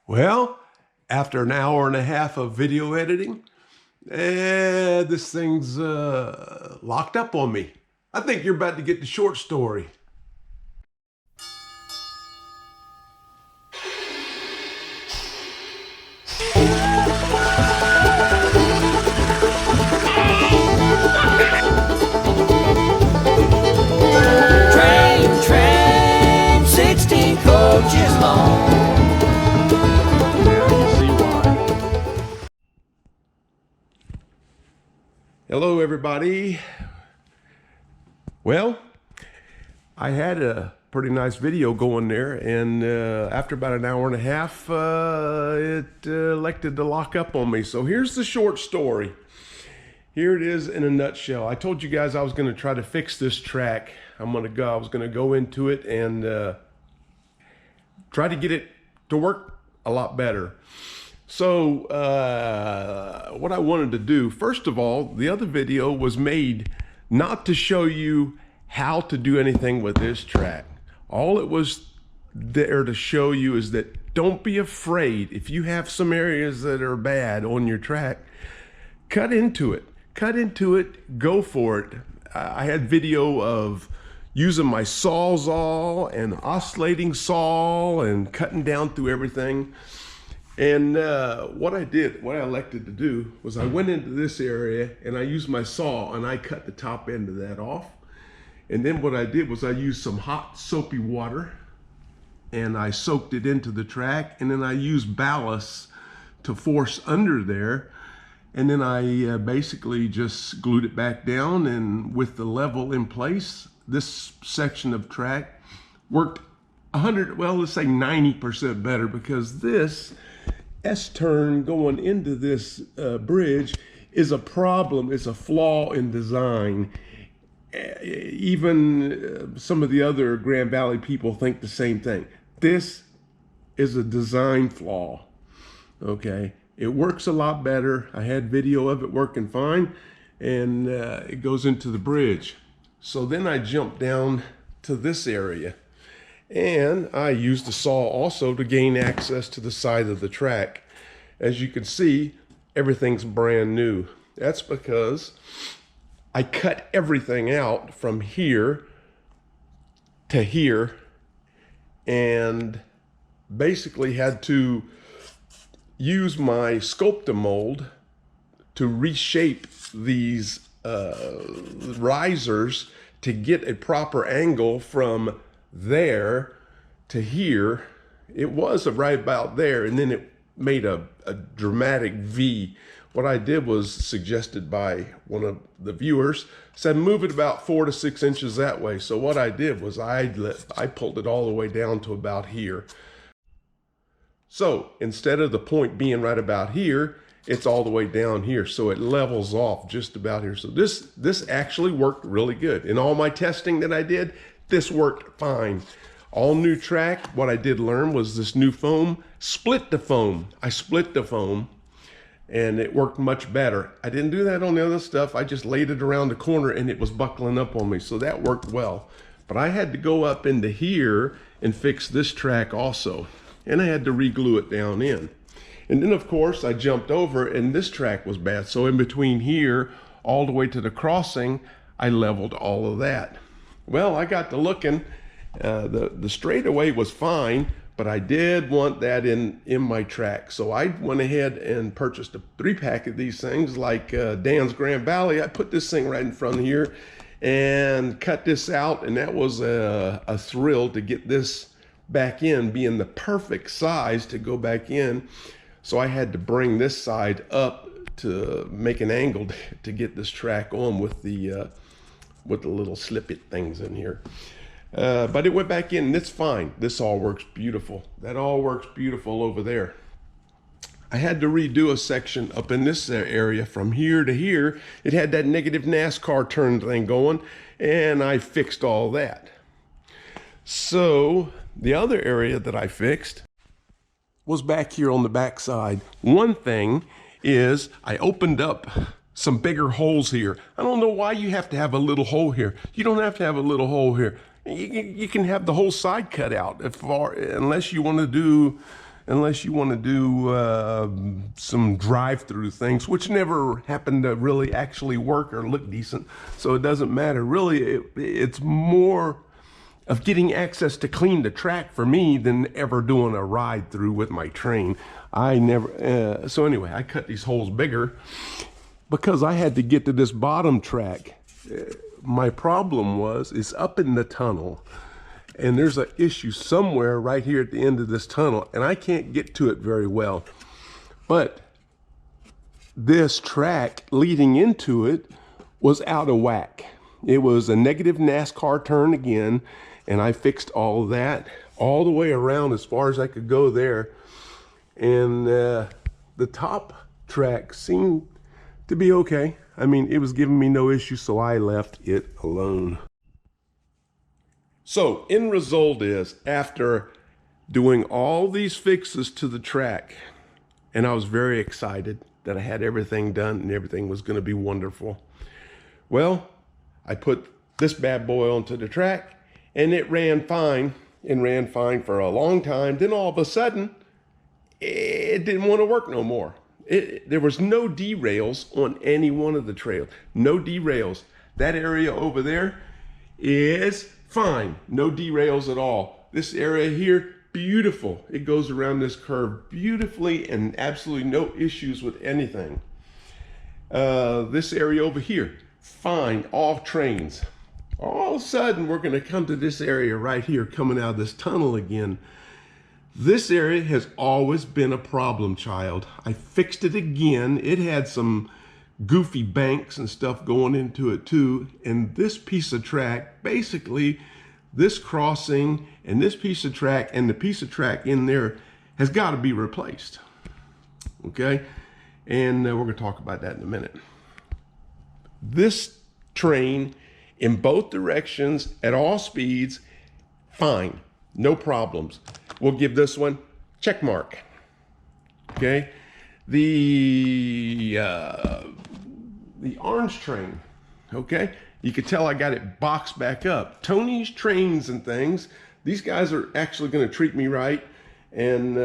Well, after an hour and a half of video editing, this thing's locked up on me. I think you're about to get the short story. Train, 16 coaches long. Hello, everybody. Well, I had a pretty nice video going there, and after about an hour and a half, it elected to lock up on me. So here's the short story. Here it is in a nutshell. I told you guys I was going to try to fix this track. I was going to go into it and try to get it to work a lot better. So what I wanted to do, first of all, the other video was made not to show you how to do anything with this track. All it was there to show you is that don't be afraid. If you have some areas that are bad on your track, cut into it. Cut into it, go for it. I had video of using my Sawzall and oscillating saw and cutting down through everything. And what I elected to do was I went into this area and I used my saw and I cut the top end of that off. And then what I did was I used some hot soapy water and I soaked it into the track, and then I used ballast to force under there. And then I basically just glued it back down, and with the level in place, this section of track worked 90% better, because this S-turn going into this bridge is a problem. It's a flaw in design. Even some of the other Grand Valley people think the same thing. This is a design flaw, okay? It works a lot better. I had video of it working fine, and it goes into the bridge. So then I jumped down to this area, and I used the saw also to gain access to the side of the track. As you can see, everything's brand new. That's because I cut everything out from here to here and basically had to use my Sculptamold to reshape these risers to get a proper angle from there to here. It was right about there, and then it made a dramatic V. What I did was suggested by one of the viewers, said move it about 4 to 6 inches that way. So what I did was I pulled it all the way down to about here. So instead of the point being right about here, it's all the way down here. So it levels off just about here. So this actually worked really good. In all my testing that I did, this worked fine. All new track. What I did learn was this new foam, split the foam. I split the foam and it worked much better. I didn't do that on the other stuff. I just laid it around the corner and it was buckling up on me. So that worked well. But I had to go up into here and fix this track also. And I had to re-glue it down in. And then of course I jumped over and this track was bad. So in between here, all the way to the crossing, I leveled all of that. Well, I got to looking, the straightaway was fine, but I did want that in my track. So I went ahead and purchased a 3-pack of these things like Dan's Grand Valley. I put this thing right in front of here and cut this out, and that was a thrill to get this back in, being the perfect size to go back in. So I had to bring this side up to make an angle to get this track on with the little slip-it things in here. But it went back in and it's fine. This all works beautiful. That all works beautiful over there. I had to redo a section up in this area from here to here. It had that negative NASCAR turn thing going, and I fixed all that. So the other area that I fixed was back here on the back side. One thing is I opened up some bigger holes here. I don't know why you have to have a little hole here. You don't have to have a little hole here. You can have the whole side cut out unless you want to do unless you want to do some drive-through things, which never happened to really actually work or look decent. So it doesn't matter. Really, it's more of getting access to clean the track for me than ever doing a ride through with my train. I never, so anyway, I cut these holes bigger because I had to get to this bottom track. My problem is up in the tunnel, and there's an issue somewhere right here at the end of this tunnel, and I can't get to it very well. But this track leading into it was out of whack. It was a negative NASCAR turn again, and I fixed all of that all the way around as far as I could go there. And the top track seemed to be okay. I mean, it was giving me no issue, so I left it alone. So end result is, after doing all these fixes to the track, and I was very excited that I had everything done and everything was going to be wonderful. Well, I put this bad boy onto the track, and it ran fine, and ran fine for a long time. Then all of a sudden, it didn't want to work no more. There was no derails on any one of the trails. No derails. That area over there is fine. No derails at all. This area here, beautiful. It goes around this curve beautifully and absolutely no issues with anything. This area over here, fine, all trains. All of a sudden, we're going to come to this area right here, coming out of this tunnel again. This area has always been a problem child. I fixed it again. It had some goofy banks and stuff going into it too. And this piece of track, basically, this crossing and this piece of track and the piece of track in there has got to be replaced. Okay? And we're going to talk about that in a minute. This train, in both directions, at all speeds, fine, no problems. We'll give this one check mark. Okay, the orange train. Okay, you can tell I got it boxed back up. Tony's Trains and Things. These guys are actually going to treat me right. And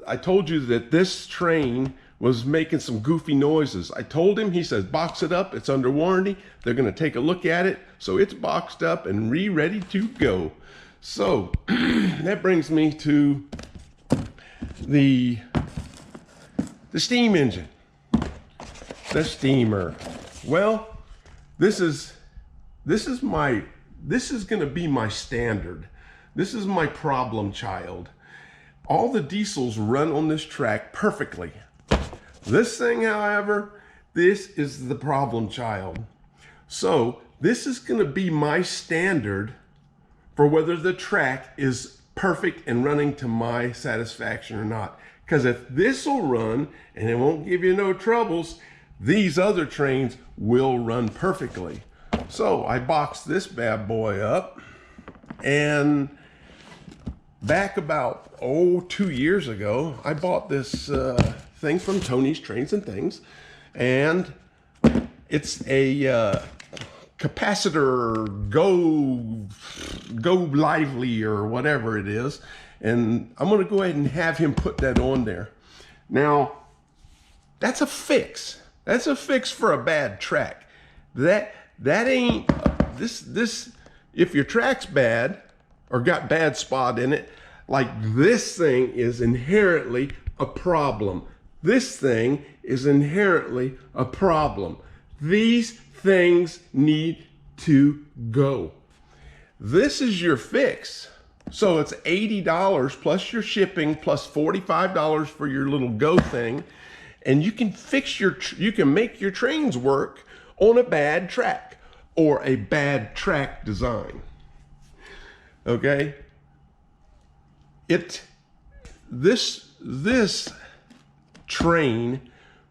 I told you that this train was making some goofy noises. I told him, he says, box it up, it's under warranty. They're gonna take a look at it. So it's boxed up and ready to go. So that brings me to the steam engine, the steamer. Well, this is gonna be my standard. This is my problem child. All the diesels run on this track perfectly. This thing, however, this is the problem child. So this is going to be my standard for whether the track is perfect and running to my satisfaction or not. Because if this will run and it won't give you no troubles, these other trains will run perfectly. So I boxed this bad boy up, and back about 2 years ago, I bought this thing from Tony's Trains and Things, and it's a capacitor go lively or whatever it is, and I'm going to go ahead and have him put that on there. Now, that's a fix. That's a fix for a bad track. That ain't this. If your track's bad or got bad spot in it, like this thing is inherently a problem. This thing is inherently a problem. These things need to go. This is your fix. So it's $80 plus your shipping plus $45 for your little go thing. And you can fix you can make your trains work on a bad track or a bad track design. Okay? This train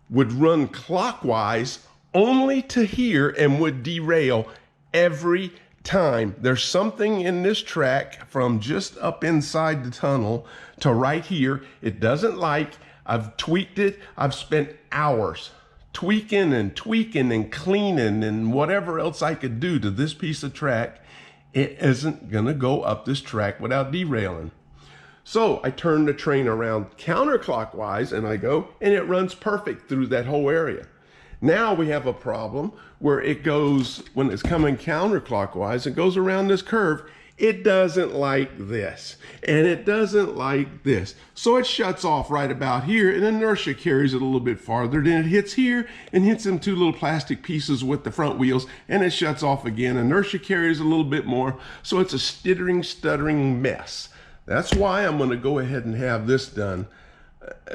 would run clockwise only to here and would derail every time. There's something in this track from just up inside the tunnel to right here it doesn't like. I've tweaked it. I've spent hours tweaking and cleaning and whatever else I could do to this piece of track. It isn't gonna go up this track without derailing. So I turn the train around counterclockwise and I go, and it runs perfect through that whole area. Now we have a problem where it goes, when it's coming counterclockwise, it goes around this curve. It doesn't like this, and it doesn't like this. So it shuts off right about here, and inertia carries it a little bit farther. Then it hits here and hits them two little plastic pieces with the front wheels, and it shuts off again. Inertia carries a little bit more, so it's a stuttering mess. That's why I'm going to go ahead and have this done.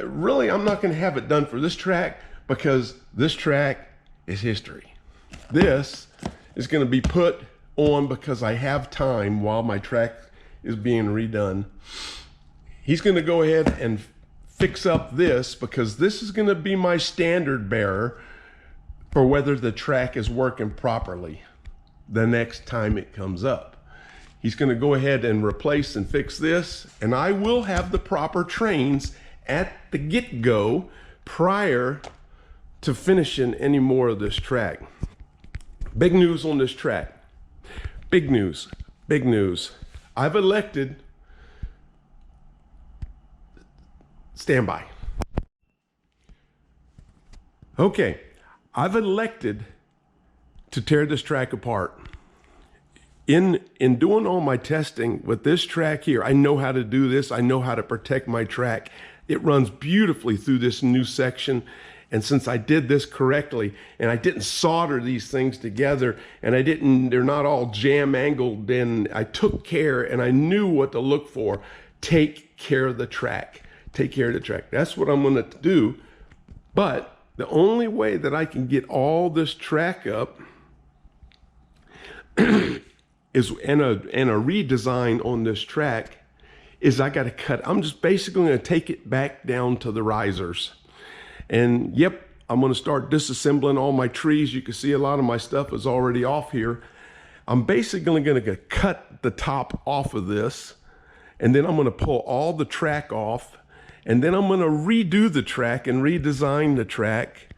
Really, I'm not going to have it done for this track because this track is history. This is going to be put on because I have time while my track is being redone. He's going to go ahead and fix up this because this is going to be my standard bearer for whether the track is working properly the next time it comes up. He's going to go ahead and replace and fix this, and I will have the proper trains at the get-go prior to finishing any more of this track. Big news on this track. Big news, big news. I've elected, stand by. Okay, I've elected to tear this track apart. In doing all my testing with this track here, I know how to do this. I know how to protect my track. It runs beautifully through this new section. And since I did this correctly, and I didn't solder these things together, and they're not all jam angled, then I took care and I knew what to look for. Take care of the track. Take care of the track. That's what I'm gonna do. But the only way that I can get all this track up is, and a redesign on this track, is I gotta cut. I'm just basically gonna take it back down to the risers. And yep, I'm gonna start disassembling all my trees. You can see a lot of my stuff is already off here. I'm basically gonna cut the top off of this, and then I'm gonna pull all the track off, and then I'm gonna redo the track and redesign the track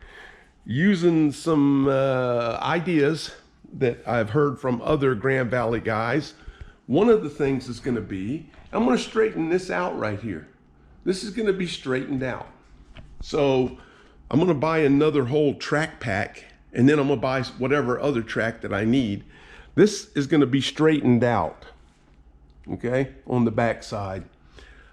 using some ideas that I've heard from other Grand Valley guys. One of the things is gonna be, I'm gonna straighten this out right here. This is gonna be straightened out. So I'm gonna buy another whole track pack, and then I'm gonna buy whatever other track that I need. This is gonna be straightened out, okay, on the back side.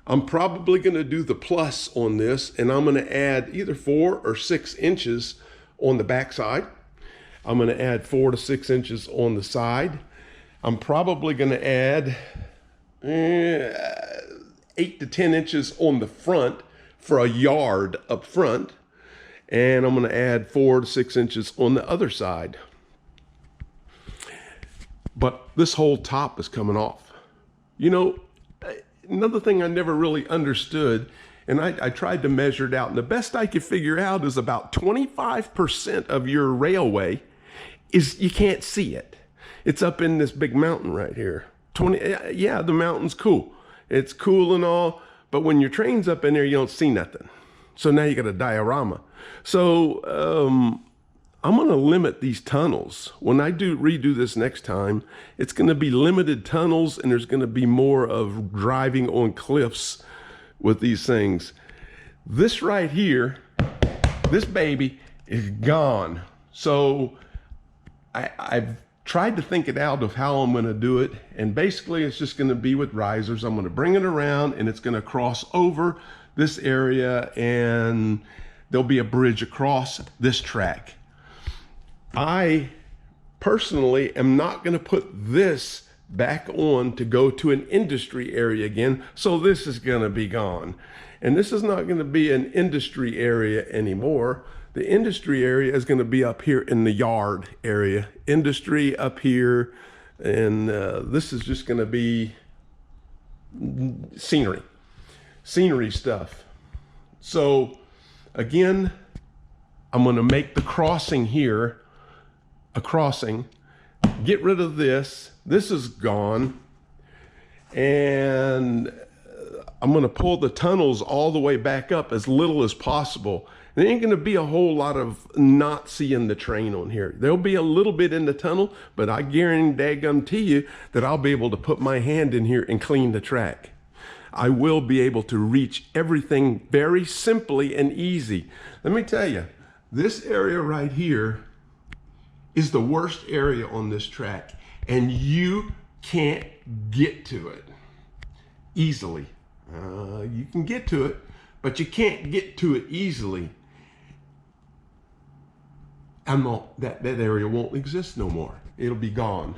I'm probably gonna do the plus on this, and I'm gonna add either 4 or 6 inches on the back side. I'm gonna add 4 to 6 inches on the side. I'm probably gonna add 8 to 10 inches on the front for a yard up front, and I'm going to add 4 to 6 inches on the other side. But this whole top is coming off. You know, another thing I never really understood, and I tried to measure it out, and the best I could figure out is about 25% of your railway is, you can't see it. It's up in this big mountain right here. Yeah, the mountain's cool. It's cool and all, but when your train's up in there, you don't see nothing. So now you got a diorama. So I'm gonna limit these tunnels. When I redo this next time, it's gonna be limited tunnels, and there's gonna be more of driving on cliffs with these things. This right here, this baby is gone. So I've tried to think it out of how I'm gonna do it, and basically it's just gonna be with risers. I'm gonna bring it around, and it's gonna cross over this area, and there'll be a bridge across this track. I personally am not gonna put this back on to go to an industry area again, so this is gonna be gone. And this is not gonna be an industry area anymore. The industry area is gonna be up here in the yard area. Industry up here, and this is just gonna be scenery stuff. So again, I'm gonna make the crossing here a crossing, get rid of this. This is gone, and I'm gonna pull the tunnels all the way back up as little as possible. There ain't gonna be a whole lot of not seeing the train on here. There'll be a little bit in the tunnel, but I guarantee you that I'll be able to put my hand in here and clean the track. I will be able to reach everything very simply and easy. Let me tell you, this area right here is the worst area on this track, and you can't get to it easily. You can get to it, but you can't get to it easily. That area won't exist no more. It'll be gone.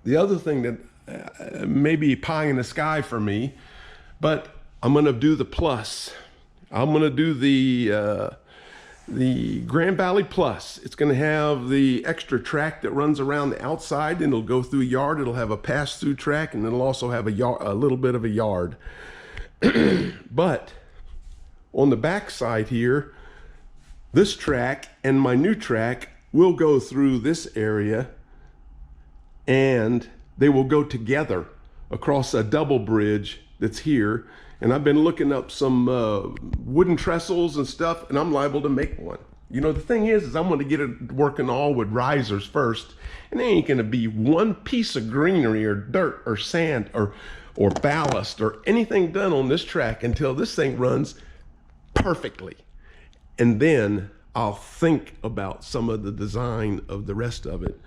The other thing that may be pie in the sky for me, but I'm gonna do the plus. I'm gonna do the Grand Valley Plus. It's gonna have the extra track that runs around the outside, and it'll go through a yard. It'll have a pass-through track, and it'll also have a little bit of a yard. But on the back side here, this track and my new track will go through this area, and they will go together across a double bridge that's here. And I've been looking up some wooden trestles and stuff, and I'm liable to make one. You know, the thing is I'm gonna get it working all with risers first, and there ain't gonna be one piece of greenery or dirt or sand or ballast or anything done on this track until this thing runs perfectly. And then I'll think about some of the design of the rest of it.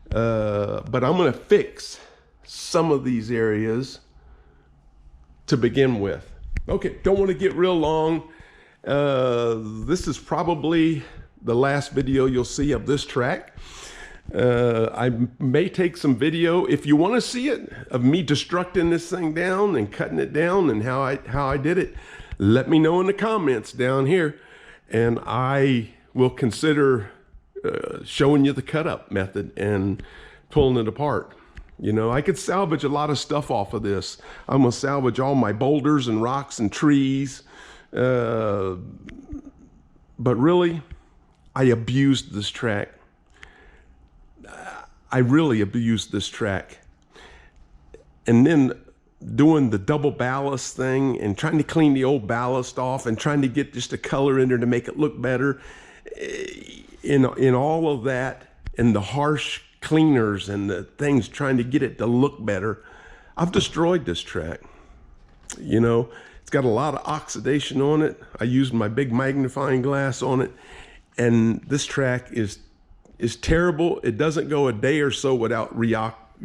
But I'm gonna fix some of these areas to begin with. Okay, don't want to get real long. This is probably the last video you'll see of this track. I may take some video, if you want to see it, of me destructing this thing down and cutting it down and how I did it. Let me know in the comments down here, and I will consider showing you the cut up method and pulling it apart. You know, I could salvage a lot of stuff off of this. I'm gonna salvage all my boulders and rocks and trees. But really, I abused this track. I really abused this track. And then doing the double ballast thing and trying to clean the old ballast off and trying to get just a color in there to make it look better. In all of that, and the harsh cleaners and the things trying to get it to look better, I've destroyed this track. You know, it's got a lot of oxidation on it. I used my big magnifying glass on it, and this track is terrible. It doesn't go a day or so without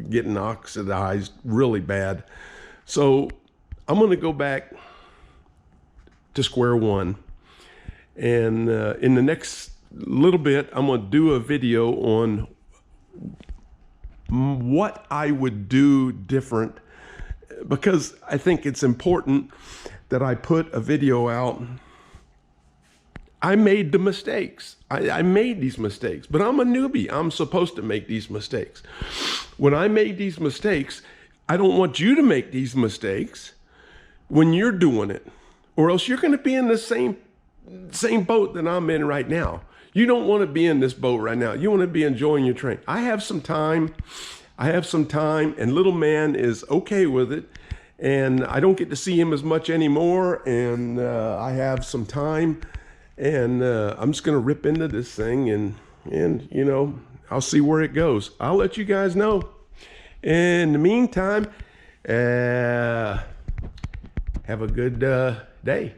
getting oxidized really bad. So I'm going to go back to square one, and in the next little bit I'm going to do a video on what I would do different, because I think it's important that I put a video out. I made the mistakes. I made these mistakes, but I'm a newbie. I'm supposed to make these mistakes. When I made these mistakes, I don't want you to make these mistakes when you're doing it, or else you're going to be in the same boat that I'm in right now. You don't want to be in this boat right now. You want to be enjoying your train. I have some time, and little man is okay with it. And I don't get to see him as much anymore. And I have some time, and I'm just going to rip into this thing, and you know, I'll see where it goes. I'll let you guys know. In the meantime, have a good day.